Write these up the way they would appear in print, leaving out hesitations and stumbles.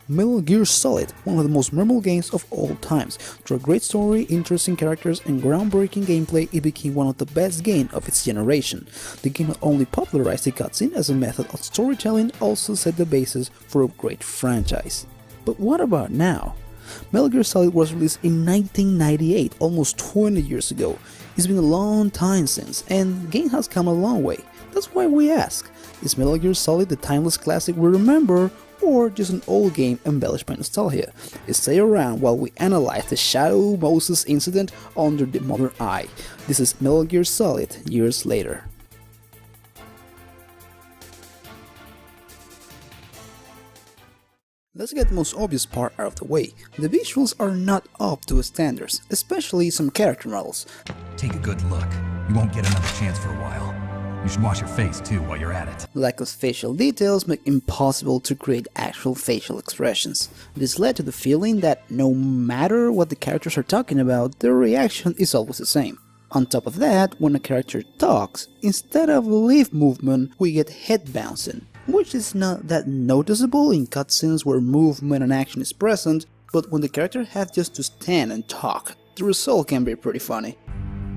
Metal Gear Solid, one of the most memorable games of all times. Through a great story, interesting characters, and groundbreaking gameplay, it became one of the best games of its generation. The game not only popularized the cutscene as a method of storytelling, also set the basis for a great franchise. But what about now? Metal Gear Solid was released in 1998, almost 20 years ago. It's been a long time since, and the game has come a long way. That's why we ask, is Metal Gear Solid the timeless classic we remember, or just an old game embellished by nostalgia? Stay around while we analyze the Shadow Moses incident under the modern eye. This is Metal Gear Solid years later. Let's get the most obvious part out of the way. The visuals are not up to standards, especially some character models. Take a good look. You won't get another chance for a while. You should wash your face too while you're at it. Lack of facial details make it impossible to create actual facial expressions. This led to the feeling that no matter what the characters are talking about, their reaction is always the same. On top of that, when a character talks, instead of lip movement, we get head bouncing, which is not that noticeable in cutscenes where movement and action is present, but when the character has just to stand and talk, the result can be pretty funny.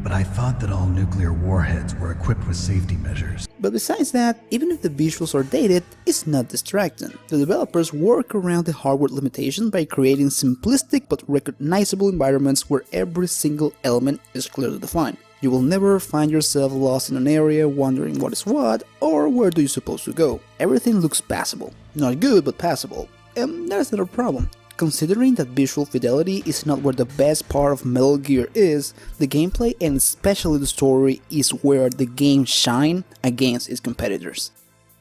But I thought that all nuclear warheads were equipped with safety measures. But besides that, even if the visuals are dated, it's not distracting. The developers work around the hardware limitation by creating simplistic but recognizable environments where every single element is clearly defined. You will never find yourself lost in an area wondering what is what or where do you supposed to go. Everything looks passable. Not good, but passable. And that's not a problem. Considering that visual fidelity is not where the best part of Metal Gear is, the gameplay and especially the story is where the game shines against its competitors.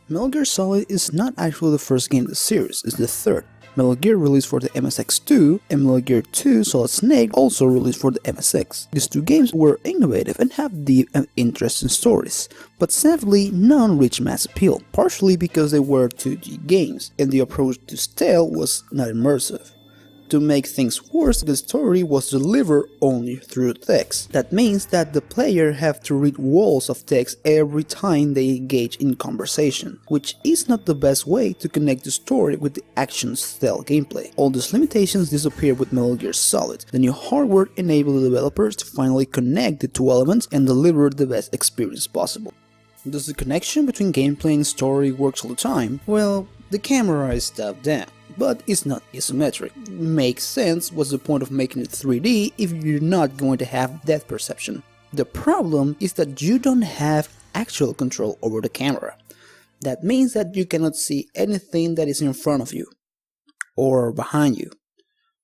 Metal Gear Solid is not actually the first game in the series, it's the third. Metal Gear released for the MSX2 and Metal Gear 2 Solid Snake also released for the MSX. These two games were innovative and have deep and interesting stories, but sadly none reached mass appeal, partially because they were 2D games and the approach to stealth was not immersive. To make things worse, the story was delivered only through text. That means that the player have to read walls of text every time they engage in conversation, which is not the best way to connect the story with the action stealth gameplay. All these limitations disappear with Metal Gear Solid. The new hardware enabled the developers to finally connect the two elements and deliver the best experience possible. Does the connection between gameplay and story work all the time? Well, the camera is stepped down. But it's not isometric. Makes sense, what's the point of making it 3D if you're not going to have depth perception? The problem is that you don't have actual control over the camera. That means that you cannot see anything that is in front of you, or behind you,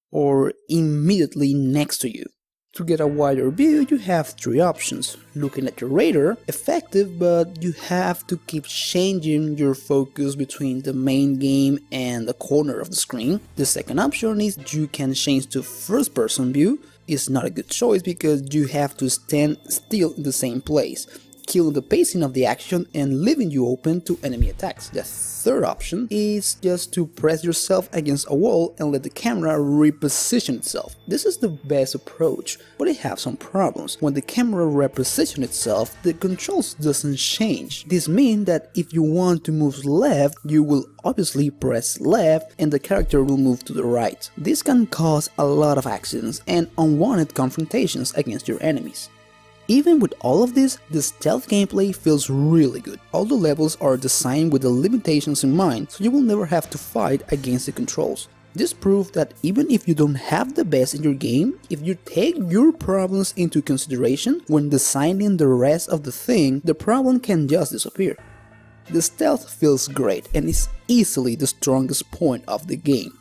or immediately next to you. To get a wider view, you have three options. Looking at your radar, effective, but you have to keep changing your focus between the main game and the corner of the screen. The second option is you can change to first person view. It's not a good choice because you have to stand still in the same place, killing the pacing of the action and leaving you open to enemy attacks. The third option is just to press yourself against a wall and let the camera reposition itself. This is the best approach, but it has some problems. When the camera repositions itself, the controls doesn't change. This means that if you want to move left, you will obviously press left and the character will move to the right. This can cause a lot of accidents and unwanted confrontations against your enemies. Even with all of this, the stealth gameplay feels really good. All the levels are designed with the limitations in mind, so you will never have to fight against the controls. This proves that even if you don't have the best in your game, if you take your problems into consideration when designing the rest of the thing, the problem can just disappear. The stealth feels great and is easily the strongest point of the game.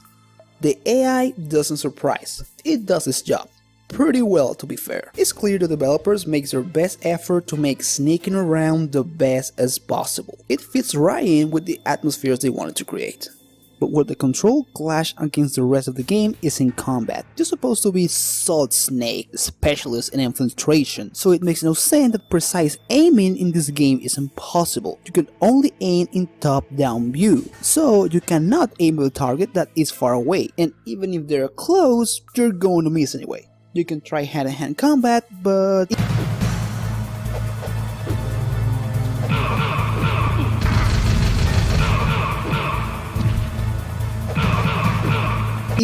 The AI doesn't surprise, it does its job. Pretty well, to be fair. It's clear the developers make their best effort to make sneaking around the best as possible. It fits right in with the atmospheres they wanted to create. But where the control clash against the rest of the game is in combat. You're supposed to be Solid Snake, specialist in infiltration, so it makes no sense that precise aiming in this game is impossible. You can only aim in top-down view, so you cannot aim at a target that is far away, and even if they're close, you're going to miss anyway. You can try hand-to-hand combat, but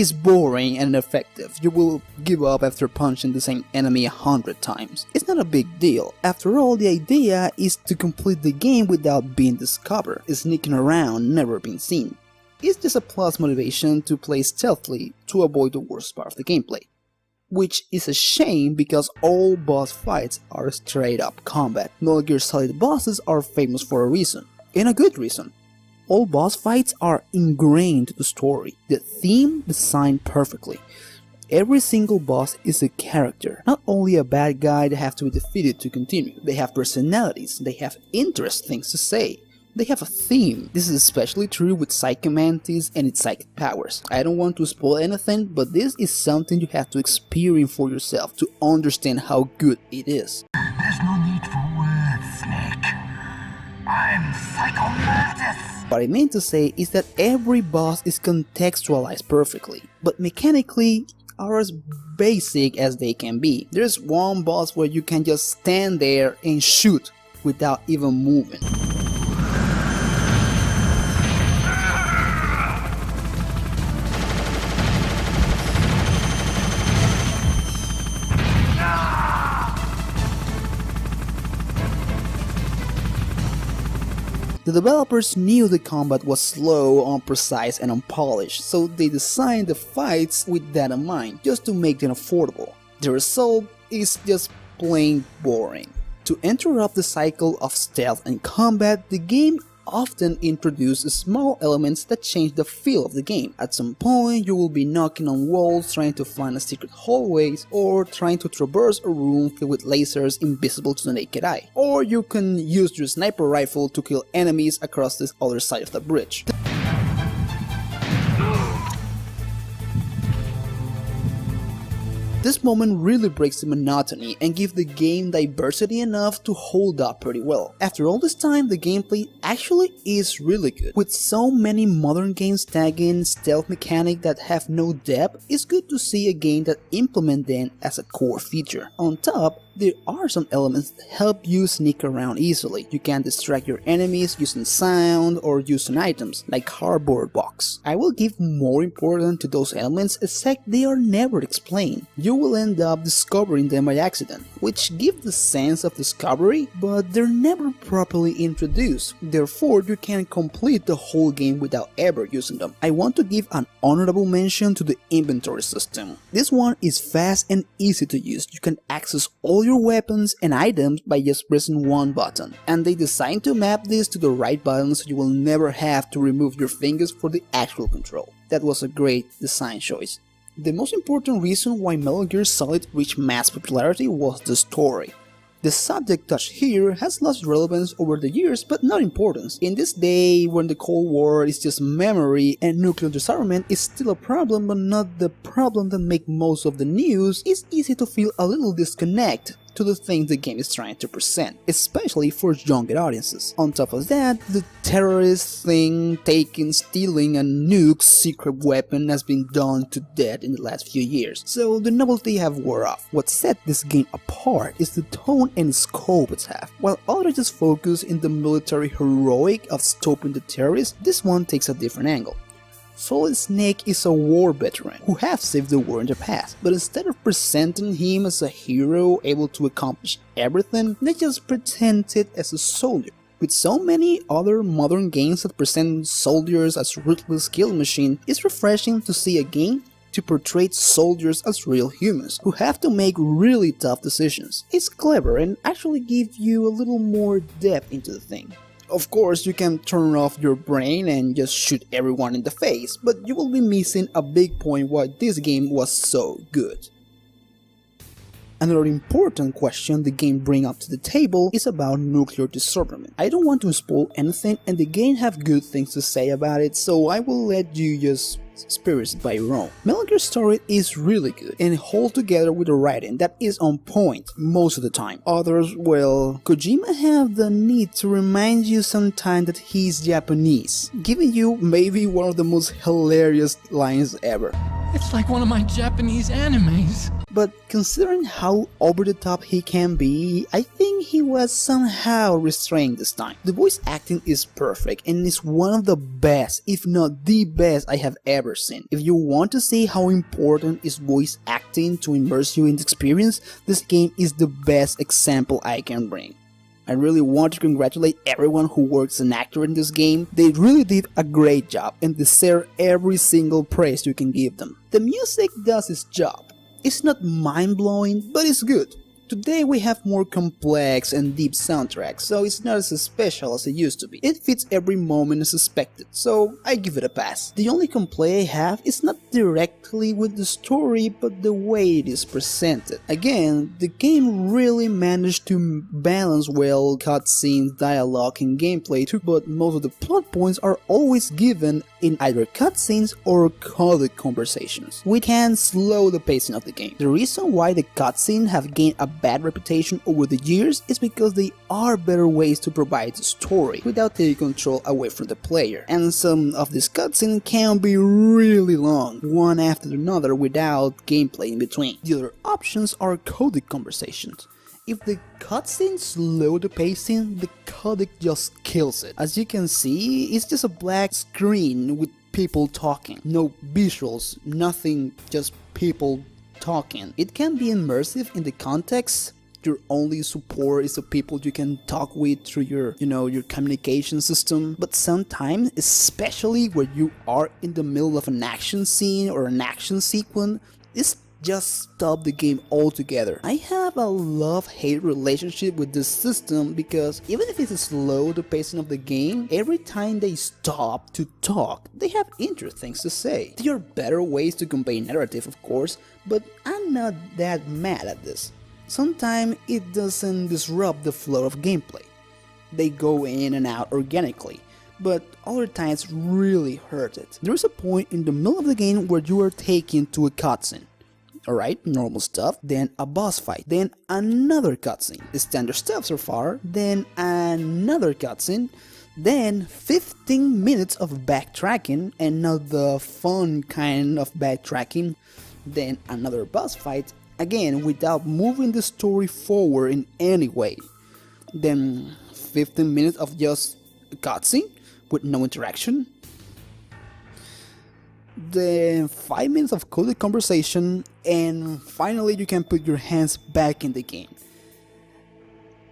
is boring and ineffective. You will give up after punching the same enemy 100 times. It's not a big deal. After all, the idea is to complete the game without being discovered, sneaking around, never being seen. It's just a plus motivation to play stealthily to avoid the worst part of the gameplay. Which is a shame because all boss fights are straight up combat. Metal Gear Solid bosses are famous for a reason, and a good reason. All boss fights are ingrained to the story, the theme designed perfectly. Every single boss is a character, not only a bad guy that have to be defeated to continue. They have personalities, they have interesting things to say. They have a theme. This is especially true with Psycho Mantis and its psychic powers. I don't want to spoil anything, but this is something you have to experience for yourself to understand how good it is. There's no need for words, Snake. I'm Psycho Mantis! What I mean to say is that every boss is contextualized perfectly, but mechanically are as basic as they can be. There's one boss where you can just stand there and shoot without even moving. The developers knew the combat was slow, unprecise, and unpolished, so they designed the fights with that in mind, just to make them affordable. The result is just plain boring. To interrupt the cycle of stealth and combat, the game often introduces small elements that change the feel of the game. At some point, you will be knocking on walls trying to find a secret hallways, or trying to traverse a room filled with lasers invisible to the naked eye. Or you can use your sniper rifle to kill enemies across the other side of the bridge. This moment really breaks the monotony and gives the game diversity enough to hold up pretty well. After all this time, the gameplay actually is really good. With so many modern games tagging stealth mechanic that have no depth, it's good to see a game that implements them as a core feature. On top, there are some elements that help you sneak around easily. You can distract your enemies using sound or using items like cardboard box. I will give more importance to those elements except they are never explained. You will end up discovering them by accident, which give the sense of discovery, but they're never properly introduced. Therefore, you can complete the whole game without ever using them. I want to give an honorable mention to the inventory system. This one is fast and easy to use. You can access all your weapons and items by just pressing one button, and they designed to map this to the right button so you will never have to remove your fingers for the actual control. That was a great design choice. The most important reason why Metal Gear Solid reached mass popularity was the story. The subject touched here has lost relevance over the years, but not importance. In this day, when the Cold War is just memory and nuclear disarmament is still a problem but not the problem that makes most of the news, it's easy to feel a little disconnect to the things the game is trying to present, especially for younger audiences. On top of that, the terrorist thing, taking, stealing a nuke's secret weapon has been done to death in the last few years, so the novelty have wore off. What set this game apart is the tone and scope it has. While others just focus in the military heroic of stopping the terrorists, this one takes a different angle. Solid Snake is a war veteran who has saved the war in the past, but instead of presenting him as a hero able to accomplish everything, they just presented as a soldier. With so many other modern games that present soldiers as ruthless kill machine, it's refreshing to see a game to portray soldiers as real humans who have to make really tough decisions. It's clever and actually gives you a little more depth into the thing. Of course, you can turn off your brain and just shoot everyone in the face, but you will be missing a big point why this game was so good. Another important question the game brings up to the table is about nuclear disarmament. I don't want to spoil anything and the game have good things to say about it, so I will let you just experience it by your own. Metal Gear Solid is really good and holds together with a writing that is on point most of the time. Others, well, Kojima have the need to remind you sometimes that he's Japanese, giving you maybe one of the most hilarious lines ever. It's like one of my Japanese animes. But considering how over the top he can be, I think he was somehow restrained this time. The voice acting is perfect and is one of the best, if not the best, I have ever seen. If you want to see how important is voice acting to immerse you in the experience, this game is the best example I can bring. I really want to congratulate everyone who works as an actor in this game. They really did a great job and deserve every single praise you can give them. The music does its job. It's not mind-blowing, but it's good. Today we have more complex and deep soundtracks, so it's not as special as it used to be. It fits every moment as expected, so I give it a pass. The only complaint I have is not directly with the story, but the way it is presented. Again, the game really managed to balance well cutscenes, dialogue, and gameplay too, but most of the plot points are always given in either cutscenes or coded conversations, which can slow the pacing of the game. The reason why the cutscenes have gained a bad reputation over the years is because they are better ways to provide the story without taking control away from the player, and some of these cutscenes can be really long, one after another without gameplay in between. The other options are coded conversations. If the cutscenes slow the pacing, the codec just kills it. As you can see, it's just a black screen with people talking. No visuals, nothing, just people talking. It can be immersive in the context. Your only support is the people you can talk with through your communication system. But sometimes, especially where you are in the middle of an action scene or an action sequence, it's just stop the game altogether. I have a love-hate relationship with this system because even if it's slow the pacing of the game, every time they stop to talk, they have interesting things to say. There are better ways to convey narrative, of course, but I'm not that mad at this. Sometimes it doesn't disrupt the flow of gameplay. They go in and out organically, but other times really hurt it. There is a point in the middle of the game where you are taken to a cutscene. Alright, normal stuff, then a boss fight, then another cutscene, standard stuff so far, then another cutscene, then 15 minutes of backtracking, and not the fun kind of backtracking, then another boss fight, again without moving the story forward in any way, then 15 minutes of just a cutscene with no interaction, then 5 minutes of coded conversation, and finally you can put your hands back in the game.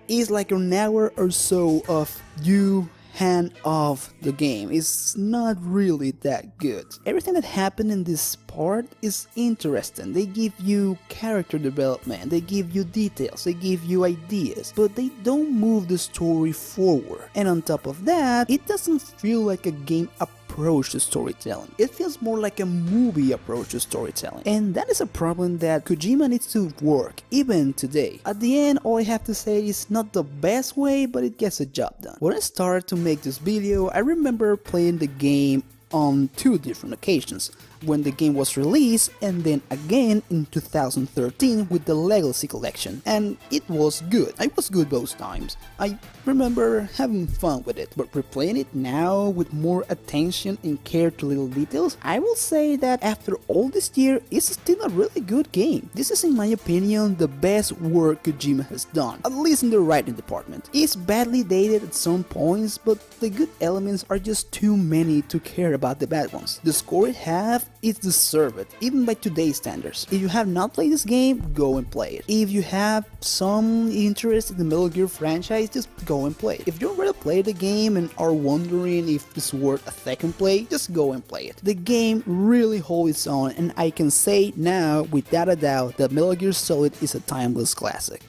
It's like an hour or so of you hand off the game. It's not really that good. Everything that happened in this part is interesting. They give you character development, they give you details, they give you ideas, but they don't move the story forward. And on top of that, it doesn't feel like a game approach to storytelling. It feels more like a movie approach to storytelling. And that is a problem that Kojima needs to work, even today. At the end, all I have to say is not the best way, but it gets the job done. When I started to make this video, I remember playing the game on 2 different occasions. When the game was released, and then again in 2013 with the Legacy Collection, and it was good. I was good both times. I remember having fun with it, but replaying it now with more attention and care to little details, I will say that after all this year, it's still a really good game. This is, in my opinion, the best work Kojima has done, at least in the writing department. It's badly dated at some points, but the good elements are just too many to care about the bad ones. The score it has, it's deserved, even by today's standards. If you have not played this game, go and play it. If you have some interest in the Metal Gear franchise, just go and play it. If you already played the game and are wondering if it's worth a second play, just go and play it. The game really holds its own, and I can say now, without a doubt, that Metal Gear Solid is a timeless classic.